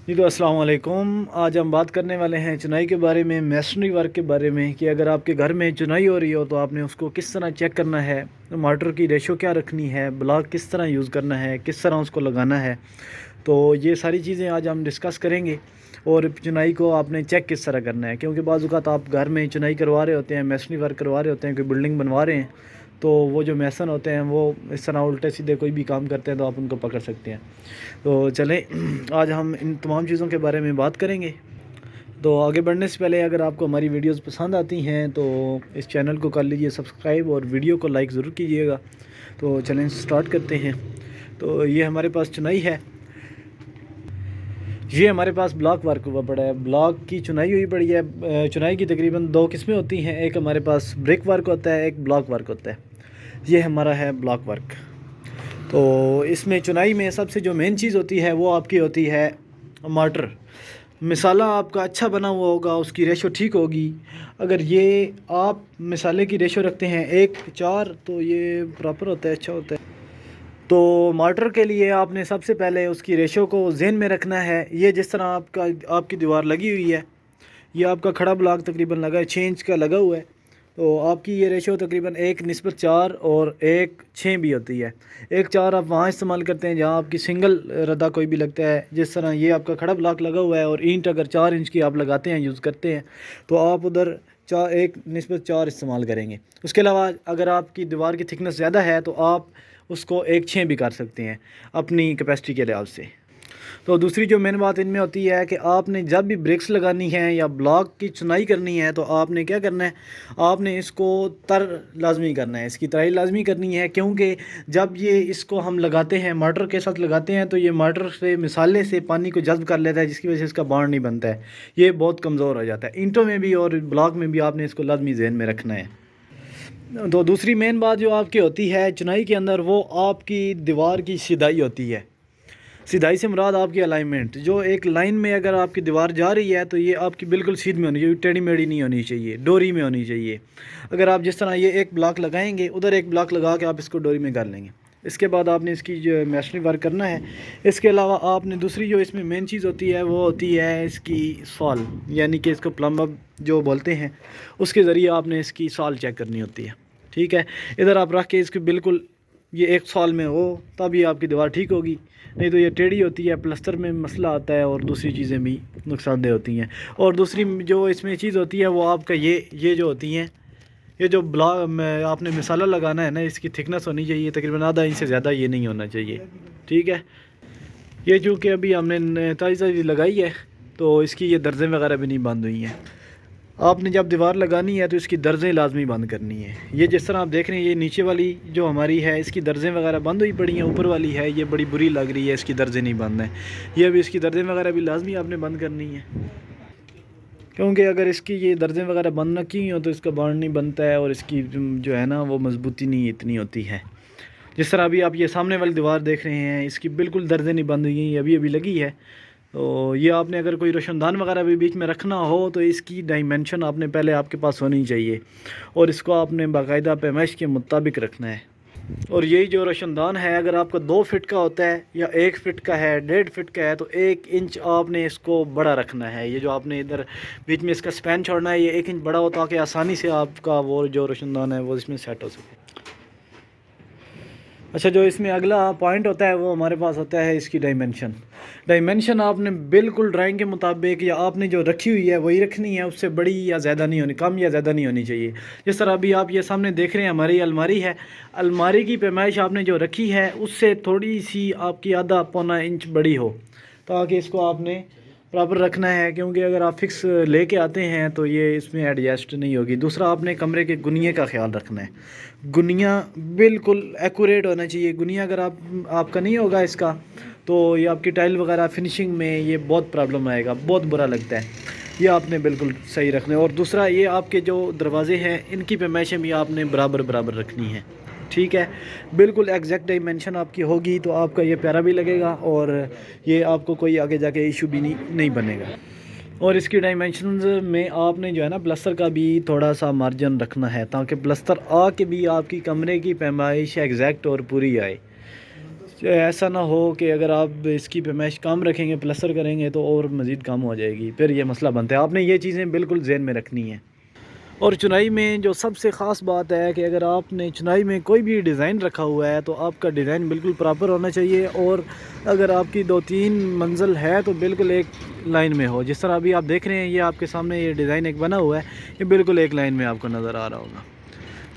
جی تو السلام علیکم۔ آج ہم بات کرنے والے ہیں چنائی کے بارے میں، میسنری ورک کے بارے میں، کہ اگر آپ کے گھر میں چنائی ہو رہی ہو تو آپ نے اس کو کس طرح چیک کرنا ہے، مارٹر کی ریشو کیا رکھنی ہے، بلاک کس طرح یوز کرنا ہے، کس طرح اس کو لگانا ہے۔ تو یہ ساری چیزیں آج ہم ڈسکس کریں گے، اور چنائی کو آپ نے چیک کس طرح کرنا ہے، کیونکہ بعض اوقات آپ گھر میں چنائی کروا رہے ہوتے ہیں، میسنری ورک کروا رہے ہوتے ہیں، کوئی بلڈنگ بنوا رہے ہیں، تو وہ جو میسن ہوتے ہیں وہ اس طرح الٹے سیدھے کوئی بھی کام کرتے ہیں تو آپ ان کو پکڑ سکتے ہیں۔ تو چلیں آج ہم ان تمام چیزوں کے بارے میں بات کریں گے۔ تو آگے بڑھنے سے پہلے اگر آپ کو ہماری ویڈیوز پسند آتی ہیں تو اس چینل کو کر لیجئے سبسکرائب، اور ویڈیو کو لائک ضرور کیجئے گا۔ تو چلیں سٹارٹ کرتے ہیں۔ تو یہ ہمارے پاس چنائی ہے، یہ ہمارے پاس بلاک ورک ہوا پڑا ہے، بلاک کی چنائی ہوئی پڑی ہے۔ چنائی کی تقریباً دو قسمیں ہوتی ہیں، ایک ہمارے پاس بریک ورک ہوتا ہے، ایک بلاک ورک ہوتا ہے۔ یہ ہمارا ہے بلاک ورک۔ تو اس میں چنائی میں سب سے جو مین چیز ہوتی ہے وہ آپ کی ہوتی ہے مارٹر۔ مسالہ آپ کا اچھا بنا ہوا ہوگا، اس کی ریشو ٹھیک ہوگی۔ اگر یہ آپ مسالے کی ریشو رکھتے ہیں 1:4 تو یہ پراپر ہوتا ہے، اچھا ہوتا ہے۔ تو مارٹر کے لیے آپ نے سب سے پہلے اس کی ریشو کو ذہن میں رکھنا ہے۔ یہ جس طرح آپ کی دیوار لگی ہوئی ہے، یہ آپ کا کھڑا بلاک تقریباً لگا ہے 6 انچ کا لگا ہوا ہے، تو آپ کی یہ ریشو تقریباً 1:4 اور 1:6 بھی ہوتی ہے۔ 1:4 آپ وہاں استعمال کرتے ہیں جہاں آپ کی سنگل ردا کوئی بھی لگتا ہے، جس طرح یہ آپ کا کھڑا بلاک لگا ہوا ہے اور اینٹ اگر 4 انچ کی آپ لگاتے ہیں، یوز کرتے ہیں، تو آپ ادھر 1:4 استعمال کریں گے۔ اس کے علاوہ اگر آپ کی دیوار کی تھکنس زیادہ ہے تو آپ اس کو 1:6 بھی کر سکتے ہیں اپنی کیپیسٹی کے لحاظ سے۔ تو دوسری جو مین بات ان میں ہوتی ہے کہ آپ نے جب بھی بریکس لگانی ہے یا بلاک کی چنائی کرنی ہے تو آپ نے کیا کرنا ہے، آپ نے اس کو تر لازمی کرنا ہے، اس کی ترائی لازمی کرنی ہے، کیونکہ جب یہ اس کو ہم لگاتے ہیں، مارٹر کے ساتھ لگاتے ہیں، تو یہ مارٹر سے مسالے سے پانی کو جذب کر لیتا ہے، جس کی وجہ سے اس کا بانڈ نہیں بنتا ہے، یہ بہت کمزور ہو جاتا ہے۔ اینٹوں میں بھی اور بلاک میں بھی آپ نے اس کو لازمی ذہن میں رکھنا ہے۔ تو دوسری مین بات جو آپ کی ہوتی ہے چنائی کے اندر، وہ آپ کی دیوار کی سیدھائی ہوتی ہے۔ سیدھائی سے مراد آپ کی الائنمنٹ، جو ایک لائن میں اگر آپ کی دیوار جا رہی ہے تو یہ آپ کی بالکل سیدھ میں ہونی چاہیے، ٹیڑھی میڑھی نہیں ہونی چاہیے، ڈوری میں ہونی چاہیے۔ اگر آپ جس طرح یہ ایک بلاک لگائیں گے، ادھر ایک بلاک لگا کے آپ اس کو ڈوری میں کر لیں گے۔ اس کے بعد آپ نے اس کی جو میسنری ورک کرنا ہے۔ اس کے علاوہ آپ نے دوسری جو اس میں مین چیز ہوتی ہے وہ ہوتی ہے اس کی سال، یعنی کہ اس کو پلمب جو بولتے ہیں، اس کے ذریعے آپ نے اس کی سال چیک کرنی ہوتی ہے۔ ٹھیک ہے، ادھر آپ رکھ کے اس کی بالکل یہ 1 سال میں ہو تب یہ آپ کی دیوار ٹھیک ہوگی، نہیں تو یہ ٹیڑھی ہوتی ہے، پلستر میں مسئلہ آتا ہے، اور دوسری چیزیں بھی نقصان دہ ہوتی ہیں۔ اور دوسری جو اس میں چیز ہوتی ہے وہ آپ کا یہ جو ہوتی ہیں، یہ جو آپ نے مسالہ لگانا ہے نا، اس کی تھکنس ہونی چاہیے تقریباً ½ انچ سے زیادہ یہ نہیں ہونا چاہیے۔ ٹھیک ہے، یہ چونکہ ابھی ہم نے تازی لگائی ہے تو اس کی یہ درزیں وغیرہ بھی نہیں بند ہوئی ہیں۔ آپ نے جب دیوار لگانی ہے تو اس کی درزیں لازمی بند کرنی ہے۔ یہ جس طرح آپ دیکھ رہے ہیں، یہ نیچے والی جو ہماری ہے اس کی درزیں وغیرہ بند ہوئی پڑی ہیں، اوپر والی ہے یہ بڑی بری لگ رہی ہے، اس کی درزیں نہیں بند ہیں، یہ بھی اس کی درزیں وغیرہ بھی لازمی آپ نے بند کرنی ہے، کیونکہ اگر اس کی یہ درزیں وغیرہ بند نہ کی ہوں تو اس کا بانڈ نہیں بنتا ہے، اور اس کی جو ہے نا وہ مضبوطی نہیں اتنی ہوتی ہے۔ جس طرح ابھی آپ یہ سامنے والی دیوار دیکھ رہے ہیں، اس کی بالکل درزیں نہیں بند ہوئی ہیں، یہ ابھی لگی ہے۔ تو یہ آپ نے اگر کوئی روشن دان وغیرہ بھی بیچ میں رکھنا ہو تو اس کی ڈائمنشن آپ نے پہلے آپ کے پاس ہونی چاہیے، اور اس کو آپ نے باقاعدہ پیمائش کے مطابق رکھنا ہے۔ اور یہی جو روشن دان ہے، اگر آپ کا 2 فٹ کا ہوتا ہے یا 1 فٹ کا ہے، 1.5 فٹ کا ہے، تو 1 انچ آپ نے اس کو بڑا رکھنا ہے۔ یہ جو آپ نے ادھر بیچ میں اس کا سپین چھوڑنا ہے، یہ 1 انچ بڑا ہو تاکہ آسانی سے آپ کا وہ جو روشن دان ہے وہ اس میں سیٹ ہو سکے۔ اچھا، جو اس میں اگلا پوائنٹ ہوتا ہے وہ ہمارے پاس ہوتا ہے اس کی ڈائمنشن آپ نے بالکل ڈرائنگ کے مطابق، یا آپ نے جو رکھی ہوئی ہے وہی رکھنی ہے، اس سے بڑی یا زیادہ نہیں ہونی، کم یا زیادہ نہیں ہونی چاہیے۔ جس طرح ابھی آپ یہ سامنے دیکھ رہے ہیں ہماری الماری ہے، الماری کی پیمائش آپ نے جو رکھی ہے اس سے تھوڑی سی آپ کی ½ پونا انچ بڑی ہو، تاکہ اس کو آپ نے پراپر رکھنا ہے، کیونکہ اگر آپ فکس لے کے آتے ہیں تو یہ اس میں ایڈجسٹ نہیں ہوگی۔ دوسرا، آپ نے کمرے کے گنیے کا خیال رکھنا ہے، گنیا بالکل ایکوریٹ ہونا چاہیے۔ گنیا اگر آپ کا نہیں ہوگا اس کا، تو یہ آپ کی ٹائل وغیرہ فنشنگ میں یہ بہت پرابلم آئے گا، بہت برا لگتا ہے۔ یہ آپ نے بالکل صحیح رکھنا ہے۔ اور دوسرا، یہ آپ کے جو دروازے ہیں ان کی پیمائشیں بھی آپ نے برابر رکھنی ہیں۔ ٹھیک ہے، بالکل ایگزیکٹ ڈائمنشن آپ کی ہوگی تو آپ کا یہ پیارا بھی لگے گا، اور یہ آپ کو کوئی آگے جا کے ایشو بھی نہیں بنے گا۔ اور اس کی ڈائمنشنز میں آپ نے جو ہے نا پلستر کا بھی تھوڑا سا مارجن رکھنا ہے، تاکہ پلستر آ کے بھی آپ کی کمرے کی پیمائش ایگزیکٹ اور پوری آئے۔ ایسا نہ ہو کہ اگر آپ اس کی پیمائش کم رکھیں گے پلسٹر کریں گے تو اور مزید کم ہو جائے گی، پھر یہ مسئلہ بنتا ہے۔ آپ نے یہ چیزیں بالکل ذہن میں رکھنی ہیں۔ اور چنائی میں جو سب سے خاص بات ہے کہ اگر آپ نے چنائی میں کوئی بھی ڈیزائن رکھا ہوا ہے تو آپ کا ڈیزائن بالکل پراپر ہونا چاہیے، اور اگر آپ کی 2-3 منزل ہے تو بالکل ایک لائن میں ہو۔ جس طرح ابھی آپ دیکھ رہے ہیں یہ آپ کے سامنے یہ ڈیزائن ایک بنا ہوا ہے، یہ بالکل ایک لائن میں آپ کو نظر آ رہا ہوگا،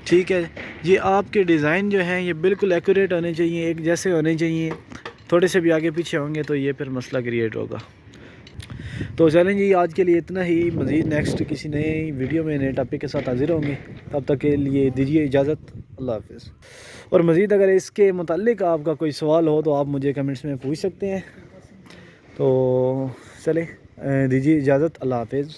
ٹھیک ہے۔ یہ آپ کے ڈیزائن جو ہیں یہ بالکل ایکوریٹ ہونے چاہیے، ایک جیسے ہونے چاہیے۔ تھوڑے سے بھی آگے پیچھے ہوں گے تو یہ پھر مسئلہ کریٹ ہوگا۔ تو چلیں جی، آج کے لیے اتنا ہی۔ مزید نیکسٹ کسی نئے ویڈیو میں نئے ٹاپک کے ساتھ حاضر ہوں گے، تب تک کے لیے دیجیے اجازت، اللہ حافظ۔ اور مزید اگر اس کے متعلق آپ کا کوئی سوال ہو تو آپ مجھے کمنٹس میں پوچھ سکتے ہیں۔ تو چلیں دیجیے اجازت، اللہ حافظ۔